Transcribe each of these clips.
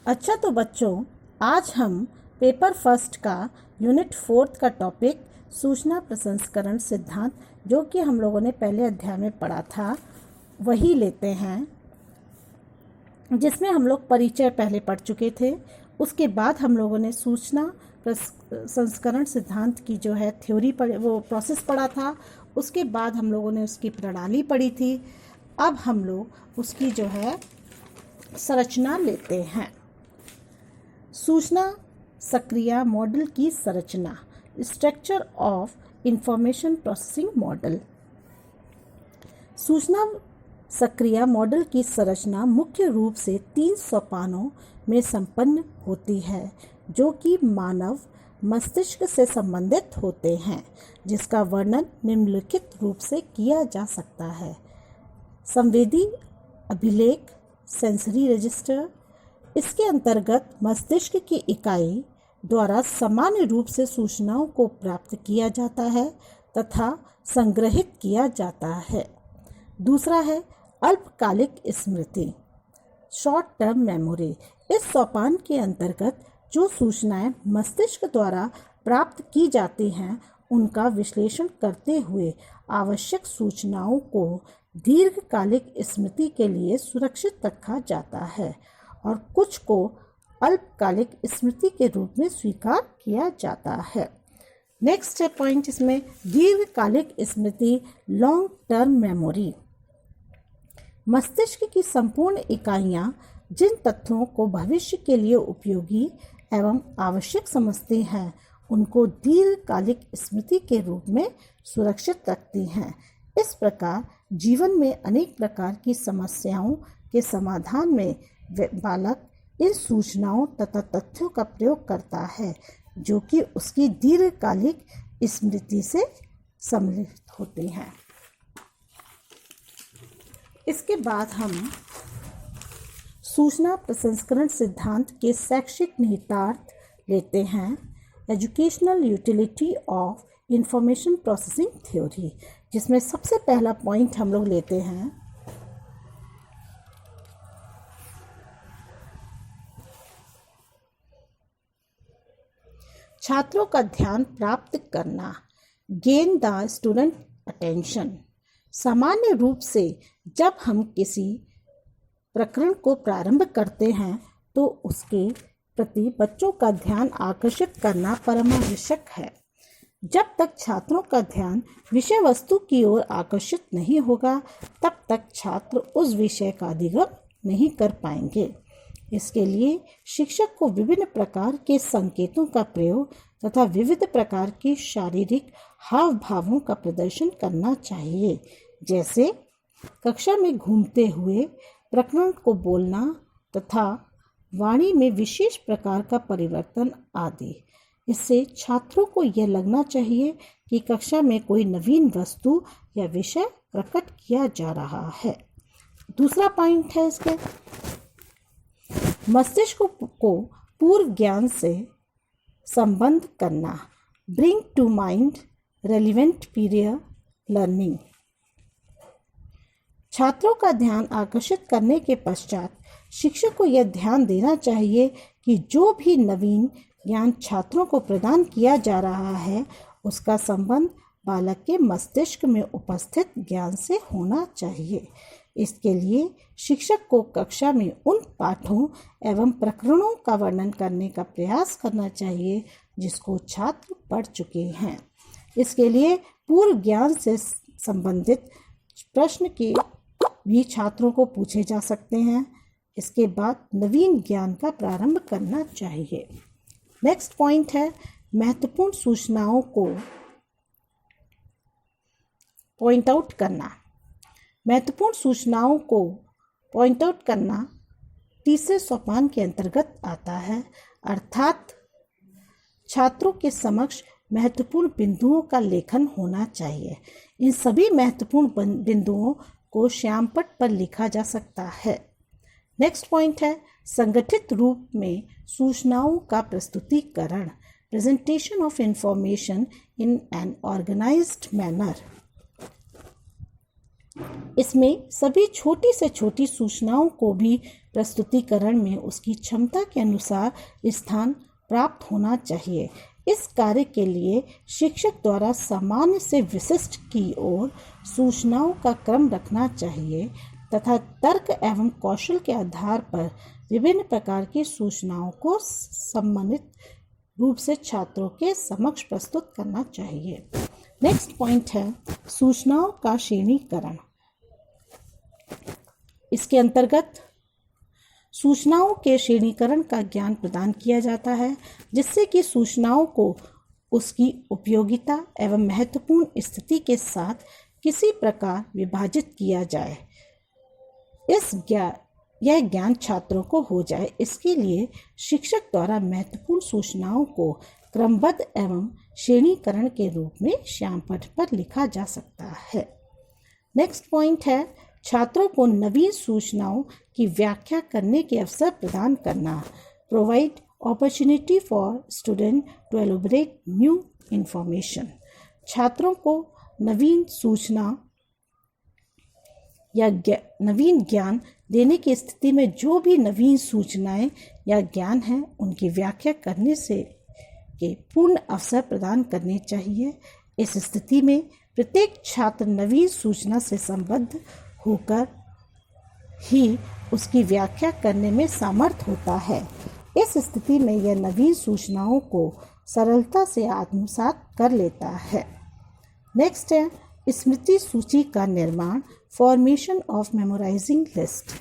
अच्छा तो बच्चों, आज हम पेपर फर्स्ट का यूनिट 4 का टॉपिक सूचना प्रसंस्करण सिद्धांत, जो कि हम लोगों ने पहले अध्याय में पढ़ा था, वही लेते हैं, जिसमें हम लोग परिचय पहले पढ़ चुके थे। उसके बाद हम लोगों ने सूचना प्रसंस्करण सिद्धांत की जो है थ्योरी पढ़ वो प्रोसेस पढ़ा था। उसके बाद हम लोगों ने उसकी प्रणाली पढ़ी थी। अब हम लोग उसकी जो है संरचना लेते हैं। सूचना सक्रिया मॉडल की संरचना, structure of information processing model. सूचना सक्रिया मॉडल की संरचना मुख्य रूप से 3 सोपानों में संपन्न होती है, जो कि मानव मस्तिष्क से संबंधित होते हैं, जिसका वर्णन निम्नलिखित रूप से किया जा सकता है। संवेदी अभिलेख, सेंसरी रजिस्टर। इसके अंतर्गत मस्तिष्क की इकाई द्वारा सामान्य रूप से सूचनाओं को प्राप्त किया जाता है तथा संग्रहित किया जाता है। दूसरा है अल्पकालिक स्मृति, शॉर्ट टर्म मेमोरी। इस सोपान के अंतर्गत जो सूचनाएं मस्तिष्क द्वारा प्राप्त की जाती हैं, उनका विश्लेषण करते हुए आवश्यक सूचनाओं को दीर्घकालिक स्मृति के लिए सुरक्षित रखा जाता है और कुछ को अल्पकालिक स्मृति के रूप में स्वीकार किया जाता है। नेक्स्ट है पॉइंट इसमें दीर्घकालिक स्मृति, लॉन्ग टर्म मेमोरी। मस्तिष्क की संपूर्ण इकाइयां जिन तथ्यों को भविष्य के लिए उपयोगी एवं आवश्यक समझती हैं, उनको दीर्घकालिक स्मृति के रूप में सुरक्षित रखती हैं। इस प्रकार जीवन में अनेक प्रकार की समस्याओं के समाधान में बालक इन सूचनाओं तथा तथ्यों का प्रयोग करता है, जो कि उसकी दीर्घकालिक स्मृति से सम्मिलित होते हैं। इसके बाद हम सूचना प्रसंस्करण सिद्धांत के शैक्षिक निहितार्थ लेते हैं। Educational utility of information processing theory, जिसमें सबसे पहला पॉइंट हम लोग लेते हैं छात्रों का ध्यान प्राप्त करना, गेन द स्टूडेंट अटेंशन। सामान्य रूप से जब हम किसी प्रकरण को प्रारंभ करते हैं, तो उसके प्रति बच्चों का ध्यान आकर्षित करना परमावश्यक है। जब तक छात्रों का ध्यान विषय वस्तु की ओर आकर्षित नहीं होगा, तब तक छात्र उस विषय का अधिगम नहीं कर पाएंगे। इसके लिए शिक्षक को विभिन्न प्रकार के संकेतों का प्रयोग तथा विविध प्रकार के शारीरिक हाव भावों का प्रदर्शन करना चाहिए, जैसे कक्षा में घूमते हुए प्रकरण को बोलना तथा वाणी में विशेष प्रकार का परिवर्तन आदि। इससे छात्रों को यह लगना चाहिए कि कक्षा में कोई नवीन वस्तु या विषय प्रकट किया जा रहा है। दूसरा पॉइंट है इसके मस्तिष्क को पूर्व ज्ञान से संबंध करना, bring to mind relevant period learning. छात्रों का ध्यान आकर्षित करने के पश्चात शिक्षक को यह ध्यान देना चाहिए कि जो भी नवीन ज्ञान छात्रों को प्रदान किया जा रहा है, उसका संबंध बालक के मस्तिष्क में उपस्थित ज्ञान से होना चाहिए। इसके लिए शिक्षक को कक्षा में उन पाठों एवं प्रकरणों का वर्णन करने का प्रयास करना चाहिए जिसको छात्र पढ़ चुके हैं। इसके लिए पूर्व ज्ञान से संबंधित प्रश्न के भी छात्रों को पूछे जा सकते हैं। इसके बाद नवीन ज्ञान का प्रारंभ करना चाहिए। नेक्स्ट पॉइंट है महत्वपूर्ण सूचनाओं को पॉइंट आउट करना। महत्वपूर्ण सूचनाओं को पॉइंट आउट करना तीसरे सोपान के अंतर्गत आता है, अर्थात छात्रों के समक्ष महत्वपूर्ण बिंदुओं का लेखन होना चाहिए। इन सभी महत्वपूर्ण बिंदुओं को श्यामपट्ट पर लिखा जा सकता है। नेक्स्ट पॉइंट है संगठित रूप में सूचनाओं का प्रस्तुतिकरण, presentation of information in an organised manner. इसमें सभी छोटी से छोटी सूचनाओं को भी प्रस्तुतिकरण में उसकी क्षमता के अनुसार स्थान प्राप्त होना चाहिए। इस कार्य के लिए शिक्षक द्वारा सामान्य से विशिष्ट की ओर सूचनाओं का क्रम रखना चाहिए तथा तर्क एवं कौशल के आधार पर विभिन्न प्रकार की सूचनाओं को सम्मानित रूप से छात्रों के समक्ष प्रस्तुत करना चाहिए। नेक्स्ट पॉइंट है सूचनाओं का श्रेणीकरण। इसके अंतर्गत सूचनाओं के श्रेणीकरण का ज्ञान प्रदान किया जाता है जिससे कि सूचनाओं को उसकी उपयोगिता एवं महत्वपूर्ण स्थिति के साथ किसी प्रकार विभाजित किया जाए। यह ज्ञान छात्रों को हो जाए, इसके लिए शिक्षक द्वारा महत्वपूर्ण सूचनाओं को क्रमबद्ध एवं श्रेणीकरण के रूप में श्यामपट्ट पर लिखा जा सकता है। नेक्स्ट पॉइंट है छात्रों को नवीन सूचनाओं की व्याख्या करने के अवसर प्रदान करना। Provide opportunity for student to elaborate new information. छात्रों को नवीन सूचना या नवीन ज्ञान देने की स्थिति में जो भी नवीन सूचनाएं या ज्ञान है उनकी व्याख्या करने से के पूर्ण अवसर प्रदान करने चाहिए। इस स्थिति में प्रत्येक छात्र नवीन सूचना से संबद्ध होकर ही उसकी व्याख्या करने में समर्थ होता है। इस स्थिति में यह नवीन सूचनाओं को सरलता से आत्मसात कर लेता है। नेक्स्ट है स्मृति सूची का निर्माण। Formation of memorising list.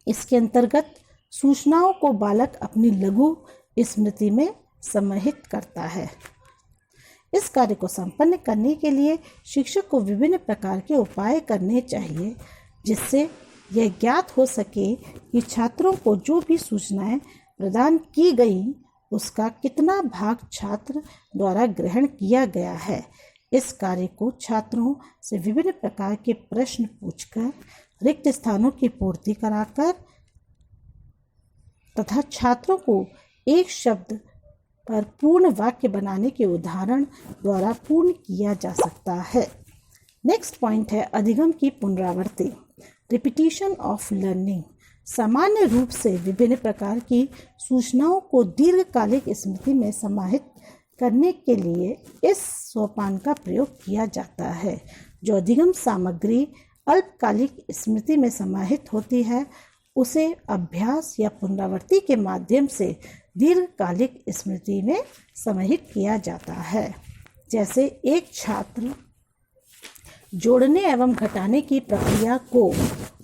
इसके अंतर्गत सूचनाओं को बालक अपनी लघु स्मृति में समाहित करता है। इस कार्य को संपन्न करने के लिए शिक्षक को विभिन्न प्रकार के उपाय करने चाहिए जिससे यह ज्ञात हो सके कि छात्रों को जो भी सूचनाएं प्रदान की गई उसका कितना भाग छात्र द्वारा ग्रहण किया गया है। इस कार्य को छात्रों से विभिन्न प्रकार के प्रश्न पूछकर, रिक्त स्थानों की पूर्ति कराकर तथा छात्रों को एक शब्द पर पूर्ण वाक्य बनाने के उदाहरण द्वारा पूर्ण किया जा सकता है। नेक्स्ट पॉइंट है अधिगम की पुनरावृत्ति। Repetition of learning. सामान्य रूप से विभिन्न प्रकार की सूचनाओं को दीर्घकालिक स्मृति में समाहित करने के लिए इस सोपान का प्रयोग किया जाता है। जो अधिगम सामग्री अल्पकालिक स्मृति में समाहित होती है उसे अभ्यास या पुनरावृत्ति के माध्यम से दीर्घकालिक स्मृति में समाहित किया जाता है। जैसे एक छात्र जोड़ने एवं घटाने की प्रक्रिया को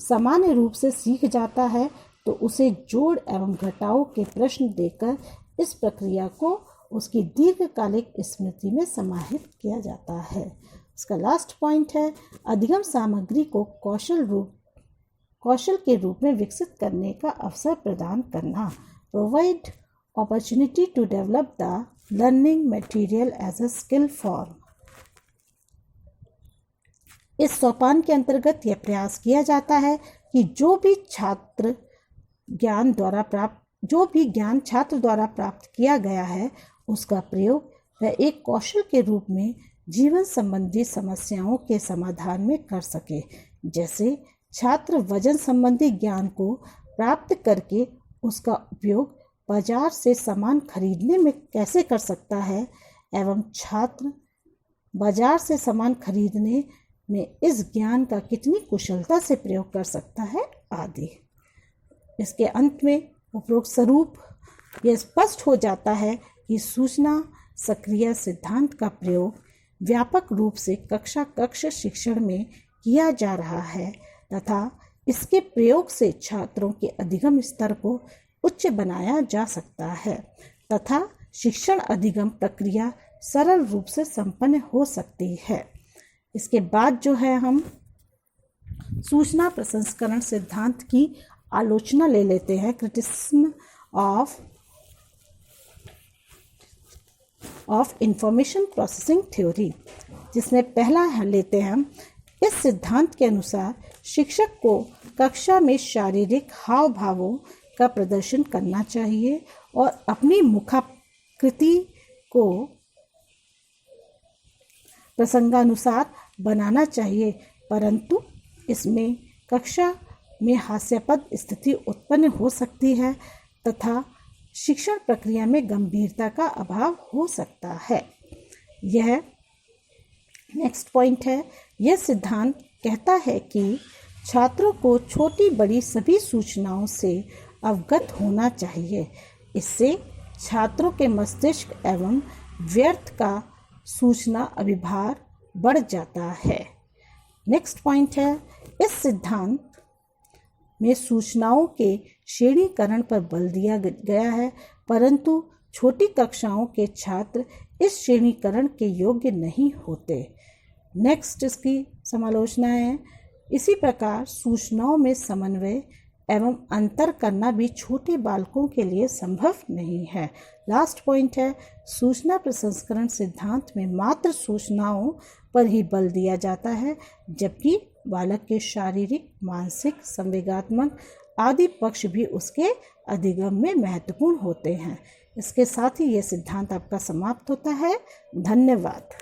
सामान्य रूप से सीख जाता है तो उसे जोड़ एवं घटाव के प्रश्न देकर इस प्रक्रिया को उसकी दीर्घकालिक स्मृति में समाहित किया जाता है। इसका लास्ट पॉइंट है अधिगम सामग्री को कौशल के रूप में विकसित करने का अवसर प्रदान करना। Provide opportunity to develop the learning material as a skill form. इस सोपान के अंतर्गत यह प्रयास किया जाता है कि जो भी ज्ञान छात्र द्वारा प्राप्त किया गया है उसका प्रयोग वह एक कौशल के रूप में जीवन संबंधी समस्याओं के समाधान में कर सके। जैसे छात्र वजन संबंधी ज्ञान को प्राप्त करके उसका उपयोग बाजार से सामान खरीदने में कैसे कर सकता है एवं छात्र बाजार से सामान खरीदने में इस ज्ञान का कितनी कुशलता से प्रयोग कर सकता है आदि। इसके अंत में उपरोक्त स्वरूप यह स्पष्ट हो जाता है कि सूचना सक्रिय सिद्धांत का प्रयोग व्यापक रूप से कक्ष शिक्षण में किया जा रहा है तथा इसके प्रयोग से छात्रों के अधिगम स्तर को उच्च बनाया जा सकता है तथा शिक्षण अधिगम प्रक्रिया सरल रूप से संपन्न हो सकती है। इसके बाद जो है हम सूचना प्रसंस्करण सिद्धांत की आलोचना ले लेते हैं। Criticism of information processing theory, जिसमें पहला लेते हैं हम। इस सिद्धांत के अनुसार शिक्षक को कक्षा में शारीरिक हाव भावों का प्रदर्शन करना चाहिए और अपनी मुखाकृति को प्रसंगानुसार बनाना चाहिए परंतु इसमें कक्षा में हास्यास्पद स्थिति उत्पन्न हो सकती है तथा शिक्षण प्रक्रिया में गंभीरता का अभाव हो सकता है। यह नेक्स्ट पॉइंट है। यह सिद्धांत कहता है कि छात्रों को छोटी बड़ी सभी सूचनाओं से अवगत होना चाहिए। इससे छात्रों के मस्तिष्क एवं व्यर्थ का सूचना अभिभार बढ़ जाता है। नेक्स्ट पॉइंट है। इस सिद्धांत में सूचनाओं के श्रेणीकरण पर बल दिया गया है, परंतु छोटी कक्षाओं के छात्र इस श्रेणीकरण के योग्य नहीं होते। नेक्स्ट इसकी समालोचना है। इसी प्रकार सूचनाओं में समन्वय एवं अंतर करना भी छोटे बालकों के लिए संभव नहीं है। लास्ट पॉइंट है। सूचना प्रसंस्करण सिद्धांत में मात्र सूचनाओं पर ही बल दिया जाता है, जबकि बालक के शारीरिक, मानसिक, संवेगात्मक आदि पक्ष भी उसके अधिगम में महत्वपूर्ण होते हैं। इसके साथ ही यह सिद्धांत आपका समाप्त होता है। धन्यवाद।